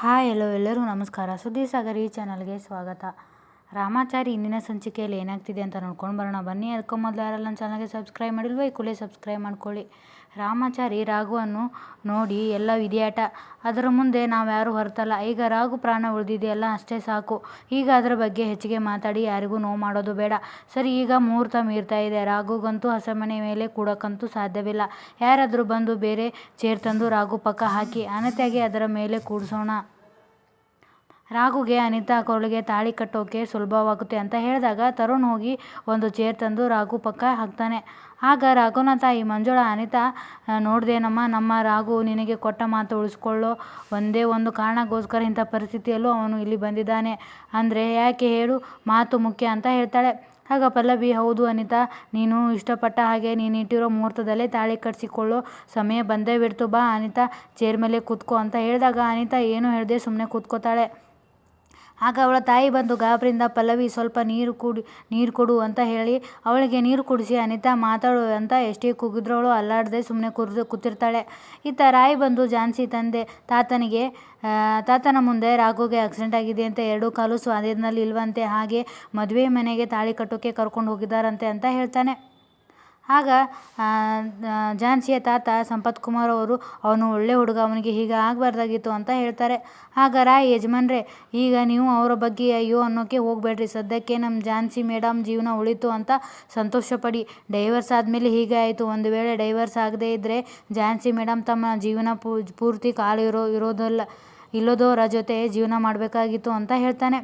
Hi ಎಲ್ಲೋ ಎಲ್ಲರೂ ನಮಸ್ಕಾರ. ಸುದ್ದಿ ಸಾಗರ್ ಈ ಚಾನಲ್ಗೆ ಸ್ವಾಗತ. ರಾಮಾಚಾರಿ ಇಂದಿನ ಸಂಚಿಕೆಯಲ್ಲಿ ಏನಾಗ್ತಿದೆ ಅಂತ ನೋಡ್ಕೊಂಡು ಬರೋಣ ಬನ್ನಿ. ಅದಕ್ಕೂ ಮೊದಲು ಯಾರೆಲ್ಲ ನನ್ನ ಚಾನಲ್ಗೆ ಸಬ್ಸ್ಕ್ರೈಬ್ ಮಾಡಿಲ್ವೋ ಈ ಕೂಡಲೇ ಸಬ್ಸ್ಕ್ರೈಬ್ ಮಾಡ್ಕೊಳ್ಳಿ. ರಾಮಾಚಾರಿ ರಾಘುವನ್ನು ನೋಡಿ ಎಲ್ಲ ವಿಧಿಯಾಟ, ಅದರ ಮುಂದೆ ನಾವು ಯಾರೂ ಹೊರತಲ್ಲ. ಈಗ ರಾಘು ಪ್ರಾಣ ಉಳಿದಿದೆಯಲ್ಲ ಅಷ್ಟೇ ಸಾಕು. ಈಗ ಅದರ ಬಗ್ಗೆ ಹೆಚ್ಚಿಗೆ ಮಾತಾಡಿ ಯಾರಿಗೂ ನೋವು ಮಾಡೋದು ಬೇಡ. ಸರಿ, ಈಗ ಮುಹೂರ್ತ ಮೀರ್ತಾ ಇದೆ. ರಾಘುಗಂತೂ ಹಸೆಮಣೆ ಮೇಲೆ ಕೂಡಕ್ಕಂತೂ ಸಾಧ್ಯವಿಲ್ಲ. ಯಾರಾದರೂ ಬಂದು ಬೇರೆ ಚೇರ್ ತಂದು ರಾಘು ಪಕ್ಕ ಹಾಕಿ ಅನಿತಾಗೆ ಅದರ ಮೇಲೆ ಕೂಡಿಸೋಣ. ರಾಘುಗೆ ಅನಿತಾ ಕೊರಳಿಗೆ ತಾಳಿ ಕಟ್ಟೋಕೆ ಸುಲಭವಾಗುತ್ತೆ ಅಂತ ಹೇಳಿದಾಗ ತರುಣ್ ಹೋಗಿ ಒಂದು ಚೇರ್ ತಂದು ರಾಘು ಪಕ್ಕ ಹಾಕ್ತಾನೆ. ಆಗ ರಾಘುನ ತಾಯಿ ಮಂಜುಳಾ, ಅನಿತಾ ನೋಡ್ದೇನಮ್ಮ, ನಮ್ಮ ರಾಘು ನಿನಗೆ ಕೊಟ್ಟ ಮಾತು ಉಳಿಸ್ಕೊಳ್ಳೋ ಒಂದೇ ಒಂದು ಕಾರಣಕ್ಕೋಸ್ಕರ ಇಂಥ ಪರಿಸ್ಥಿತಿಯಲ್ಲೂ ಅವನು ಇಲ್ಲಿ ಬಂದಿದ್ದಾನೆ ಅಂದರೆ ಯಾಕೆ ಹೇಳು, ಮಾತು ಮುಖ್ಯ ಅಂತ ಹೇಳ್ತಾಳೆ. ಆಗ ಪಲ್ಲವಿ, ಹೌದು ಅನಿತಾ, ನೀನು ಇಷ್ಟಪಟ್ಟ ಹಾಗೆ ನೀನಿಟ್ಟಿರೋ ಮುಹೂರ್ತದಲ್ಲೇ ತಾಳಿ ಕಟ್ಟಿಸಿಕೊಳ್ಳೋ ಸಮಯ ಬಂದೇ ಬಿಡ್ತು. ಬಾ ಅನಿತಾ, ಚೇರ್ ಮೇಲೆ ಕೂತ್ಕೋ ಅಂತ ಹೇಳಿದಾಗ ಅನಿತಾ ಏನು ಹೇಳದೆ ಸುಮ್ಮನೆ ಕೂತ್ಕೋತಾಳೆ. ಆಗ ಅವಳ ತಾಯಿ ಬಂದು ಗಾಬರಿಯಿಂದ, ಪಲ್ಲವಿ ಸ್ವಲ್ಪ ನೀರು ಕೊಡು ಅಂತ ಹೇಳಿ ಅವಳಿಗೆ ನೀರು ಕುಡಿಸಿ ಅನಿತಾ ಮಾತಾಡು ಅಂತ ಎಷ್ಟೇ ಕೂಗಿದ್ರೂ ಅವಳು ಅಲ್ಲಾಡದೆ ಸುಮ್ಮನೆ ಕೂತಿರ್ತಾಳೆ. ಇತ್ತ ರಾಯ್ ಬಂದು ಝಾನ್ಸಿ ತಾತನ ಮುಂದೆ ರಾಘುಗೆ ಆಕ್ಸಿಡೆಂಟ್ ಆಗಿದೆ ಅಂತ 2 ಕಾಲು ಸ್ವಾಧೀನದಲ್ಲಿ ಇಲ್ವಂತೆ, ಹಾಗೆ ಮದುವೆ ಮನೆಗೆ ತಾಳಿ ಕಟ್ಟೋಕೆ ಕರ್ಕೊಂಡು ಹೋಗಿದ್ದಾರಂತೆ ಅಂತ ಹೇಳ್ತಾನೆ. ಆಗ ಝಾನ್ಸಿಯ ತಾತ ಸಂಪತ್ ಕುಮಾರ್ ಅವರು, ಅವನು ಒಳ್ಳೆ ಹುಡುಗ, ಅವನಿಗೆ ಹೀಗೆ ಆಗಬಾರ್ದಾಗಿತ್ತು ಅಂತ ಹೇಳ್ತಾರೆ. ಆಗ ರಾಯ್, ಯಜಮಾನ್ರೆ, ಈಗ ನೀವು ಅವರ ಬಗ್ಗೆ ಅಯ್ಯೋ ಅನ್ನೋಕ್ಕೆ ಹೋಗಬೇಡ್ರಿ. ಸದ್ಯಕ್ಕೆ ನಮ್ಮ ಝಾನ್ಸಿ ಮೇಡಮ್ ಜೀವನ ಉಳಿತು ಅಂತ ಸಂತೋಷಪಡಿ. ಡೈವರ್ಸ್ ಆದಮೇಲೆ ಹೀಗೆ ಆಯಿತು. ಒಂದು ವೇಳೆ ಡೈವರ್ಸ್ ಆಗದೇ ಇದ್ದರೆ ಝಾನ್ಸಿ ಮೇಡಮ್ ತಮ್ಮ ಜೀವನ ಪೂರ್ತಿ ಇಲ್ಲದೋರ ಜೊತೆ ಜೀವನ ಮಾಡಬೇಕಾಗಿತ್ತು ಅಂತ ಹೇಳ್ತಾನೆ.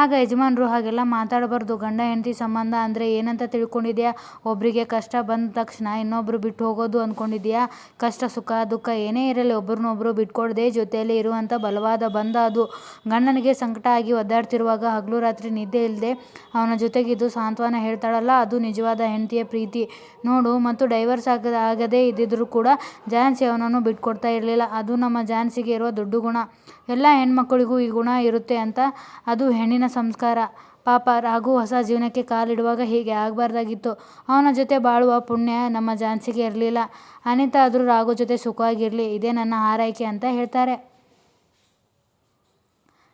ಆಗ ಯಜಮಾನ್ರು, ಹಾಗೆಲ್ಲ ಮಾತಾಡಬಾರ್ದು. ಗಂಡ ಹೆಂಡತಿ ಸಂಬಂಧ ಅಂದರೆ ಏನಂತ ತಿಳ್ಕೊಂಡಿದ್ಯಾ? ಒಬ್ಬರಿಗೆ ಕಷ್ಟ ಬಂದ ತಕ್ಷಣ ಇನ್ನೊಬ್ಬರು ಬಿಟ್ಟು ಹೋಗೋದು ಅಂದ್ಕೊಂಡಿದ್ಯಾ? ಕಷ್ಟ ಸುಖ ದುಃಖ ಏನೇ ಇರಲಿ ಒಬ್ಬರನ್ನೊಬ್ಬರು ಬಿಟ್ಕೊಡದೆ ಜೊತೆಯಲ್ಲಿ ಇರುವಂಥ ಬಲವಾದ ಬಂಧ ಅದು. ಗಂಡನಿಗೆ ಸಂಕಟ ಆಗಿ ಒದ್ದಾಡ್ತಿರುವಾಗ ಹಗಲು ರಾತ್ರಿ ನಿದ್ದೆ ಇಲ್ಲದೆ ಅವನ ಜೊತೆಗಿದ್ದು ಸಾಂತ್ವನ ಹೇಳ್ತಾಳಲ್ಲ, ಅದು ನಿಜವಾದ ಹೆಂಡತಿಯ ಪ್ರೀತಿ ನೋಡು. ಮತ್ತು ಡೈವರ್ಸ್ ಆಗದೇ ಇದ್ದಿದ್ರೂ ಕೂಡ ಝಾನ್ಸಿ ಅವನನ್ನು ಬಿಟ್ಕೊಡ್ತಾ ಇರಲಿಲ್ಲ. ಅದು ನಮ್ಮ ಝಾನ್ಸಿಗೆ ಇರುವ ದೊಡ್ಡ ಗುಣ. ಎಲ್ಲ ಹೆಣ್ಮಕ್ಳಿಗೂ ಈ ಗುಣ ಇರುತ್ತೆ ಅಂತ, ಅದು ಹೆಣ್ಣಿನ ಸಂಸ್ಕಾರ. ಪಾಪ ರಾಘು ಹೊಸ ಜೀವನಕ್ಕೆ ಕಾಲಿಡುವಾಗ ಹೀಗೆ ಆಗಬಾರ್ದಾಗಿತ್ತು. ಅವನ ಜೊತೆ ಬಾಳುವ ಪುಣ್ಯ ನಮ್ಮ ಝಾನ್ಸಿಗೆ ಇರಲಿಲ್ಲ. ಅನಿತಾ ಆದರೂ ರಾಘು ಜೊತೆ ಸುಖವಾಗಿರಲಿ, ಇದೇ ನನ್ನ ಹಾರೈಕೆ ಅಂತ ಹೇಳ್ತಾರೆ.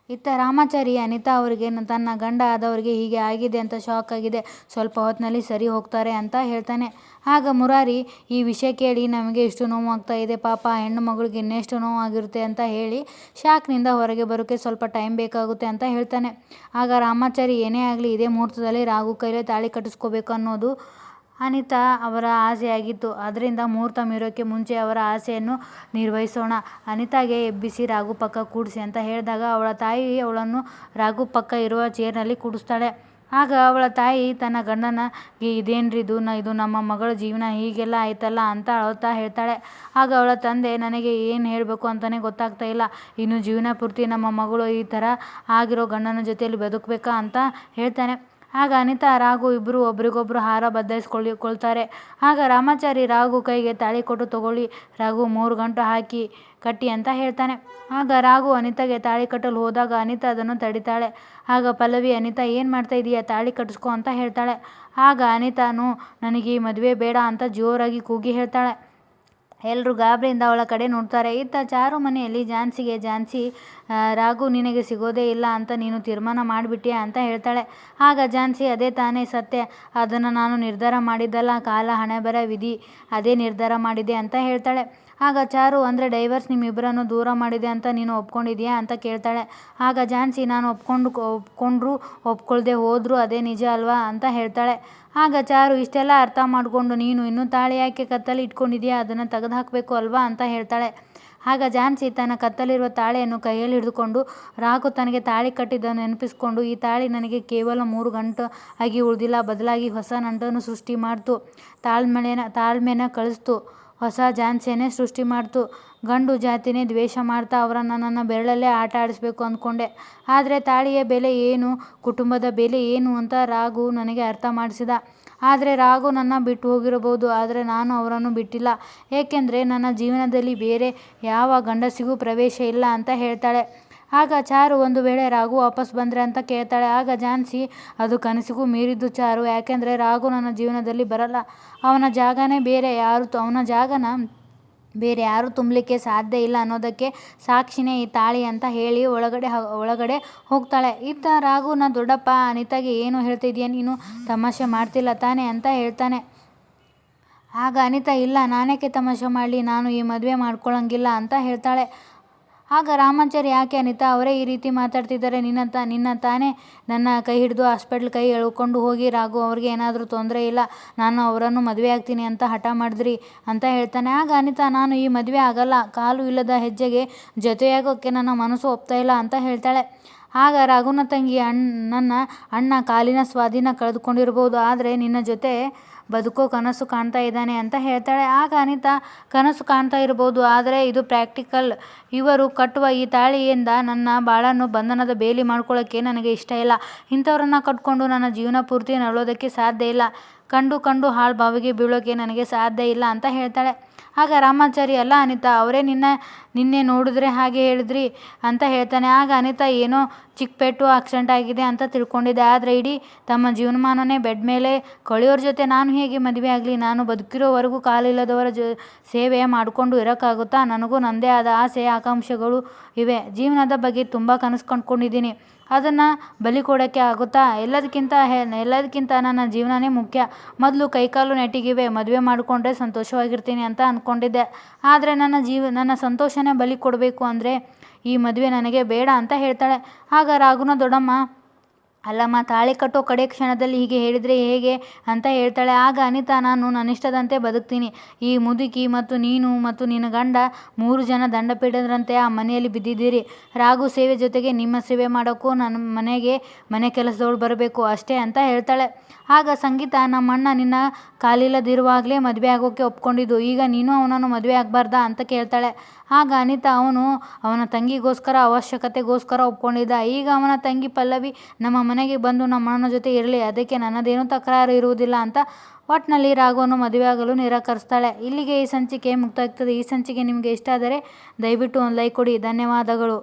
ಇತ್ತ ರಾಮಾಚಾರಿ, ಅನಿತಾ ಅವರಿಗೆ ತನ್ನ ಗಂಡ ಆದವರಿಗೆ ಹೀಗೆ ಆಗಿದೆ ಅಂತ ಶಾಕ್ ಆಗಿದೆ, ಸ್ವಲ್ಪ ಹೊತ್ತಿನಲ್ಲಿ ಸರಿ ಹೋಗ್ತಾರೆ ಅಂತ ಹೇಳ್ತಾನೆ. ಆಗ ಮುರಾರಿ, ಈ ವಿಷಯ ಕೇಳಿ ನಮಗೆ ಇಷ್ಟು ನೋವಾಗ್ತಾ ಇದೆ, ಪಾಪ ಹೆಣ್ಣು ಮಗಳಿಗೆ ಇನ್ನೆಷ್ಟು ನೋವಾಗಿರುತ್ತೆ ಅಂತ ಹೇಳಿ ಶಾಕ್ನಿಂದ ಹೊರಗೆ ಬರೋಕ್ಕೆ ಸ್ವಲ್ಪ ಟೈಮ್ ಬೇಕಾಗುತ್ತೆ ಅಂತ ಹೇಳ್ತಾನೆ. ಆಗ ರಾಮಾಚಾರಿ, ಏನೇ ಆಗಲಿ ಇದೇ ಮುಹೂರ್ತದಲ್ಲಿ ರಾಘು ಕೈಲೇ ತಾಳಿ ಕಟ್ಟಿಸ್ಕೋಬೇಕು ಅನ್ನೋದು ಅನಿತಾ ಅವರ ಆಸೆಯಾಗಿತ್ತು. ಅದರಿಂದ ಮುಹೂರ್ತ ಮೀರೋಕ್ಕೆ ಮುಂಚೆ ಅವರ ಆಸೆಯನ್ನು ನಿರ್ವಹಿಸೋಣ. ಅನಿತಾಗೆ ಎಬ್ಬಿಸಿ ರಾಘು ಪಕ್ಕ ಕೂಡಿಸಿ ಅಂತ ಹೇಳಿದಾಗ ಅವಳ ತಾಯಿ ಅವಳನ್ನು ರಾಘು ಪಕ್ಕ ಇರುವ ಚೇರ್ನಲ್ಲಿ ಕೂಡಿಸ್ತಾಳೆ. ಆಗ ಅವಳ ತಾಯಿ ತನ್ನ ಗಂಡನಿಗೆ, ಇದೇನ್ರಿ ಇದು ನಮ್ಮ ಮಗಳ ಜೀವನ ಹೀಗೆಲ್ಲ ಆಯ್ತಲ್ಲ ಅಂತ ಅಳುತ್ತಾ ಹೇಳ್ತಾಳೆ. ಆಗ ಅವಳ ತಂದೆ, ನನಗೆ ಏನು ಹೇಳಬೇಕು ಅಂತಲೇ ಗೊತ್ತಾಗ್ತಾ ಇಲ್ಲ. ಇನ್ನು ಜೀವನ ಪೂರ್ತಿ ನಮ್ಮ ಮಗಳು ಈ ಥರ ಆಗಿರೋ ಗಂಡನ ಜೊತೆಯಲ್ಲಿ ಬದುಕಬೇಕಾ ಅಂತ ಹೇಳ್ತಾನೆ. ಆಗ ಅನಿತಾ ರಾಘು ಇಬ್ಬರು ಒಬ್ರಿಗೊಬ್ರು ಹಾರ ಬದಲಾಯಿಸ್ಕೊಳ್ತಾರೆ. ಆಗ ರಾಮಾಚಾರಿ, ರಾಘು ಕೈಗೆ ತಾಳಿ ಕೊಟ್ಟು ತಗೊಳ್ಳಿ, ರಾಘು 3 ಗಂಟು ಕಟ್ಟಿ ಅಂತ ಹೇಳ್ತಾನೆ. ಆಗ ರಾಘು ಅನಿತಾಗೆ ತಾಳಿ ಕಟ್ಟಲು ಹೋದಾಗ ಅನಿತಾ ಅದನ್ನು ತಡಿತಾಳೆ. ಆಗ ಪಲ್ಲವಿ, ಅನಿತಾ ಏನು ಮಾಡ್ತಾ ಇದೀಯಾ, ತಾಳಿ ಕಟ್ಟಿಸ್ಕೊ ಅಂತ ಹೇಳ್ತಾಳೆ. ಆಗ ಅನಿತಾನು, ನನಗೆ ಈ ಮದುವೆ ಬೇಡ ಅಂತ ಜೋರಾಗಿ ಕೂಗಿ ಹೇಳ್ತಾಳೆ. ಎಲ್ಲರೂ ಗಾಬರಿಯಿಂದ ಅವಳ ಕಡೆ ನೋಡ್ತಾರೆ. ಇತ್ತ ಚಾರು ಮನೆಯಲ್ಲಿ ಝಾನ್ಸಿ, ರಾಘು ನಿನಗೆ ಸಿಗೋದೇ ಇಲ್ಲ ಅಂತ ನೀನು ತೀರ್ಮಾನ ಮಾಡಿಬಿಟ್ಯಾ ಅಂತ ಹೇಳ್ತಾಳೆ. ಆಗ ಝಾನ್ಸಿ, ಅದೇ ತಾನೇ ಸತ್ಯ, ಅದನ್ನು ನಾನು ನಿರ್ಧಾರ ಮಾಡಿದ್ದಲ್ಲ, ಕಾಲ ಹಣೆಬರ ವಿಧಿ ಅದೇ ನಿರ್ಧಾರ ಮಾಡಿದೆ ಅಂತ ಹೇಳ್ತಾಳೆ. ಆಗ ಚಾರು, ಅಂದರೆ ಡೈವರ್ಸ್ ನಿಮ್ಮಿಬ್ಬರನ್ನು ದೂರ ಮಾಡಿದೆ ಅಂತ ನೀನು ಒಪ್ಕೊಂಡಿದ್ಯಾ ಅಂತ ಕೇಳ್ತಾಳೆ. ಆಗ ಝಾನ್ಸಿ, ನಾನು ಒಪ್ಕೊಂಡ್ರು ಒಪ್ಕೊಳ್ದೆ ಹೋದ್ರೂ ಅದೇ ನಿಜ ಅಲ್ವಾ ಅಂತ ಹೇಳ್ತಾಳೆ. ಆಗ ಚಾರು, ಇಷ್ಟೆಲ್ಲ ಅರ್ಥ ಮಾಡಿಕೊಂಡು ನೀನು ಇನ್ನೂ ತಾಳಿ ಯಾಕೆ ಕತ್ತಲ್ಲಿ ಇಟ್ಕೊಂಡಿದ್ಯಾ, ಅದನ್ನು ತೆಗೆದುಹಾಕಬೇಕು ಅಲ್ವಾ ಅಂತ ಹೇಳ್ತಾಳೆ. ಆಗ ಝಾನ್ಸಿ ತನ್ನ ಕತ್ತಲಿರುವ ತಾಳಿಯನ್ನು ಕೈಯಲ್ಲಿ ಹಿಡಿದುಕೊಂಡು ರಾಘು ತನಗೆ ತಾಳಿ ಕಟ್ಟಿದ್ದನ್ನು ನೆನಪಿಸ್ಕೊಂಡು, ಈ ತಾಳಿ ನನಗೆ ಕೇವಲ 3 ಗಂಟು ಆಗಿ ಉಳಿದಿಲ್ಲ, ಬದಲಾಗಿ ಹೊಸ ನಂಟನ್ನು ಸೃಷ್ಟಿ ಮಾಡ್ತು, ತಾಳ್ಮೆನ ಕಳಿಸ್ತು, ಹೊಸ ಝಾನ್ಸಿಯನ್ನೇ ಸೃಷ್ಟಿ ಮಾಡ್ತು. ಗಂಡು ಜಾತಿನೇ ದ್ವೇಷ ಮಾಡ್ತಾ ಅವರನ್ನು ನನ್ನ ಬೆರಳಲ್ಲೇ ಆಟ ಆಡಿಸ್ಬೇಕು ಅಂದ್ಕೊಂಡೆ. ಆದರೆ ತಾಳಿಯ ಬೆಲೆ ಏನು, ಕುಟುಂಬದ ಬೆಲೆ ಏನು ಅಂತ ರಾಘು ನನಗೆ ಅರ್ಥ ಮಾಡಿಸಿದ. ಆದರೆ ರಾಘು ನನ್ನ ಬಿಟ್ಟು ಹೋಗಿರಬಹುದು, ಆದರೆ ನಾನು ಅವರನ್ನು ಬಿಟ್ಟಿಲ್ಲ, ಏಕೆಂದರೆ ನನ್ನ ಜೀವನದಲ್ಲಿ ಬೇರೆ ಯಾವ ಗಂಡಸಿಗೂ ಪ್ರವೇಶ ಇಲ್ಲ ಅಂತ ಹೇಳ್ತಾಳೆ. ಆಗ ಚಾರು, ಒಂದು ವೇಳೆ ರಾಘು ವಾಪಸ್ ಬಂದರೆ ಅಂತ ಕೇಳ್ತಾಳೆ. ಆಗ ಝಾನ್ಸಿ, ಅದು ಕನಸಿಗೂ ಮೀರಿದ್ದು ಚಾರು, ಯಾಕೆಂದರೆ ರಾಘು ನನ್ನ ಜೀವನದಲ್ಲಿ ಬರಲ್ಲ, ಅವನ ಜಾಗನೇ ಬೇರೆ, ಯಾರು ಅವನ ಜಾಗನ ಬೇರೆ ಯಾರೂ ತುಂಬಲಿಕ್ಕೆ ಸಾಧ್ಯ ಇಲ್ಲ ಅನ್ನೋದಕ್ಕೆ ಸಾಕ್ಷಿನೇ ಈ ತಾಳಿ ಅಂತ ಹೇಳಿ ಒಳಗಡೆ ಹೋಗ್ತಾಳೆ. ಇತ್ತ ರಾಘುನ ದೊಡ್ಡಪ್ಪ ಅನಿತಾಗೆ ಏನು ಹೇಳ್ತಿದ್ಯಾ ನೀನು, ತಮಾಷೆ ಮಾಡ್ತಿಲ್ಲ ತಾನೆ ಅಂತ ಹೇಳ್ತಾನೆ. ಆಗ ಅನಿತಾ ಇಲ್ಲ ನಾನೇಕೆ ತಮಾಷೆ ಮಾಡಲಿ, ನಾನು ಈ ಮದುವೆ ಮಾಡ್ಕೊಳ್ಳೋಂಗಿಲ್ಲ ಅಂತ ಹೇಳ್ತಾಳೆ. ಆಗ ರಾಮಾಚಾರಿ ಯಾಕೆ ಅನಿತಾ ಅವರೇ ಈ ರೀತಿ ಮಾತಾಡ್ತಿದ್ದಾರೆ, ನಿನ್ನ ತಾನೇ ನನ್ನ ಕೈ ಹಿಡಿದು ಹಾಸ್ಪಿಟ್ಲ್ ಕೈ ಎಳ್ಕೊಂಡು ಹೋಗಿ ರಾಘು ಅವ್ರಿಗೆ ಏನಾದರೂ ತೊಂದರೆ ಇಲ್ಲ, ನಾನು ಅವರನ್ನು ಮದುವೆ ಆಗ್ತೀನಿ ಅಂತ ಹಠ ಮಾಡಿದ್ರಿ ಅಂತ ಹೇಳ್ತಾನೆ. ಆಗ ಅನಿತಾ ನಾನು ಈ ಮದುವೆ ಆಗಲ್ಲ, ಕಾಲು ಇಲ್ಲದ ಹೆಜ್ಜೆಗೆ ಜೊತೆಯಾಗೋಕ್ಕೆ ನನ್ನ ಮನಸ್ಸು ಒಪ್ತಾ ಇಲ್ಲ ಅಂತ ಹೇಳ್ತಾಳೆ. ಆಗ ರಾಘುನ ತಂಗಿ ನನ್ನ ಅಣ್ಣ ಕಾಲಿನ ಸ್ವಾಧೀನ ಕಳೆದುಕೊಂಡಿರ್ಬೋದು, ಆದರೆ ನಿನ್ನ ಜೊತೆ ಬದುಕೋ ಕನಸು ಕಾಣ್ತಾ ಇದ್ದಾನೆ ಅಂತ ಹೇಳ್ತಾಳೆ. ಆಗ ಅನಿತಾ ಕನಸು ಕಾಣ್ತಾ ಇರ್ಬೋದು, ಆದರೆ ಇದು ಪ್ರಾಕ್ಟಿಕಲ್. ಇವರು ಕಟ್ಟುವ ಈ ತಾಳಿಯಿಂದ ನನ್ನ ಬಾಳನ್ನು ಬಂಧನದ ಬೇಲಿ ಮಾಡ್ಕೊಳ್ಳೋಕ್ಕೆ ನನಗೆ ಇಷ್ಟ ಇಲ್ಲ. ಇಂಥವ್ರನ್ನ ಕಟ್ಕೊಂಡು ನನ್ನ ಜೀವನ ಪೂರ್ತಿ ನರಳೋದಕ್ಕೆ ಸಾಧ್ಯ ಇಲ್ಲ. ಕಂಡು ಹಾಳು ಬಾವಿಗೆ ಬೀಳೋಕ್ಕೆ ನನಗೆ ಸಾಧ್ಯ ಇಲ್ಲ ಅಂತ ಹೇಳ್ತಾಳೆ. ಆಗ ರಾಮಾಚಾರಿ ಅಲ್ಲ ಅನಿತಾ ಅವರೇ ನಿನ್ನೆ ನೋಡಿದ್ರೆ ಹಾಗೆ ಹೇಳಿದ್ರಿ ಅಂತ ಹೇಳ್ತಾನೆ. ಆಗ ಅನಿತಾ ಏನೋ ಚಿಕ್ಕ ಪೆಟ್ಟು ಆಕ್ಸಿಡೆಂಟ್ ಆಗಿದೆ ಅಂತ ತಿಳ್ಕೊಂಡಿದ್ದೆ, ಆದರೆ ಇಡೀ ತಮ್ಮ ಜೀವನಮಾನನೇ ಬೆಡ್ ಮೇಲೆ ಕಳೆಯೋರ ಜೊತೆ ನಾನು ಹೇಗೆ ಮದುವೆ ಆಗಲಿ, ನಾನು ಬದುಕಿರೋವರೆಗೂ ಕಾಲಿಲ್ಲದವರ ಸೇವೆ ಮಾಡಿಕೊಂಡು ಇರೋಕ್ಕಾಗುತ್ತಾ, ನನಗೂ ನನ್ನದೇ ಆದ ಆಸೆ ಆಕಾಂಕ್ಷೆಗಳು ಇವೆ, ಜೀವನದ ಬಗ್ಗೆ ತುಂಬ ಕನಸು ಕಂಡ್ಕೊಂಡಿದ್ದೀನಿ, ಅದನ್ನು ಬಲಿ ಕೊಡೋಕ್ಕೆ ಆಗುತ್ತಾ, ಎಲ್ಲದಕ್ಕಿಂತ ನನ್ನ ಜೀವನನೇ ಮುಖ್ಯ, ಮೊದಲು ಕೈಕಾಲು ನೆಟ್ಟಿಗಿವೆ, ಮದುವೆ ಮಾಡಿಕೊಂಡ್ರೆ ಸಂತೋಷವಾಗಿರ್ತೀನಿ ಅಂತ ಅಂದ್ಕೊಂಡಿದ್ದೆ, ಆದರೆ ನನ್ನ ಸಂತೋಷನೇ ಬಲಿ ಕೊಡಬೇಕು ಅಂದರೆ ಈ ಮದುವೆ ನನಗೆ ಬೇಡ ಅಂತ ಹೇಳ್ತಾಳೆ. ಆಗ ರಾಘುನ ದೊಡ್ಡಮ್ಮ ಅಲ್ಲಮ್ಮ ತಾಳಿ ಕಟ್ಟೋ ಕಡೆ ಕ್ಷಣದಲ್ಲಿ ಹೀಗೆ ಹೇಳಿದರೆ ಹೇಗೆ ಅಂತ ಹೇಳ್ತಾಳೆ. ಆಗ ಅನಿತಾ ನಾನು ನನ್ನಿಷ್ಟದಂತೆ ಬದುಕ್ತೀನಿ, ಈ ಮುದುಕಿ ಮತ್ತು ನೀನು ಮತ್ತು ನಿನ್ನ ಗಂಡ 3 ಜನ ದಂಡಪೀಠದಂತೆ ಆ ಮನೆಯಲ್ಲಿ ಬಿದ್ದಿದ್ದೀರಿ, ರಾಘು ಸೇವೆ ಜೊತೆಗೆ ನಿಮ್ಮ ಸೇವೆ ಮಾಡೋಕ್ಕೂ ನನ್ನ ಮನೆ ಕೆಲಸದವಳು ಬರಬೇಕು ಅಷ್ಟೇ ಅಂತ ಹೇಳ್ತಾಳೆ. ಆಗ ಸಂಗೀತ ನಮ್ಮಣ್ಣ ನಿನ್ನ ಕಾಲಿಲ್ಲದಿರುವಾಗಲೇ ಮದುವೆ ಆಗೋಕ್ಕೆ ಒಪ್ಕೊಂಡಿದ್ದು, ಈಗ ನೀನು ಅವನನ್ನು ಮದುವೆ ಆಗಬಾರ್ದಾ ಅಂತ ಕೇಳ್ತಾಳೆ. ಆಗ ಅನಿತಾ ಅವನ ತಂಗಿಗೋಸ್ಕರ ಅವಶ್ಯಕತೆಗೋಸ್ಕರ ಒಪ್ಕೊಂಡಿದ್ದ, ಈಗ ಅವನ ತಂಗಿ ಪಲ್ಲವಿ ನಮ್ಮ ಮನೆಗೆ ಬಂದು ನಮ್ಮಣ್ಣನ ಜೊತೆ ಇರಲಿ, ಅದಕ್ಕೆ ನನ್ನದೇನೂ ತಕರಾರು ಇರುವುದಿಲ್ಲ ಅಂತ ಒಟ್ಟಿನಲ್ಲಿ ರಾಘುವನ್ನು ಮದುವೆ ಆಗಲು ನಿರಾಕರಿಸ್ತಾಳೆ. ಇಲ್ಲಿಗೆ ಈ ಸಂಚಿಕೆ ಮುಕ್ತಾಯಾಗ್ತದೆ. ಈ ಸಂಚಿಕೆ ನಿಮಗೆ ಇಷ್ಟ ಆದರೆ ದಯವಿಟ್ಟು ಒಂದು ಲೈಕ್ ಕೊಡಿ. ಧನ್ಯವಾದಗಳು.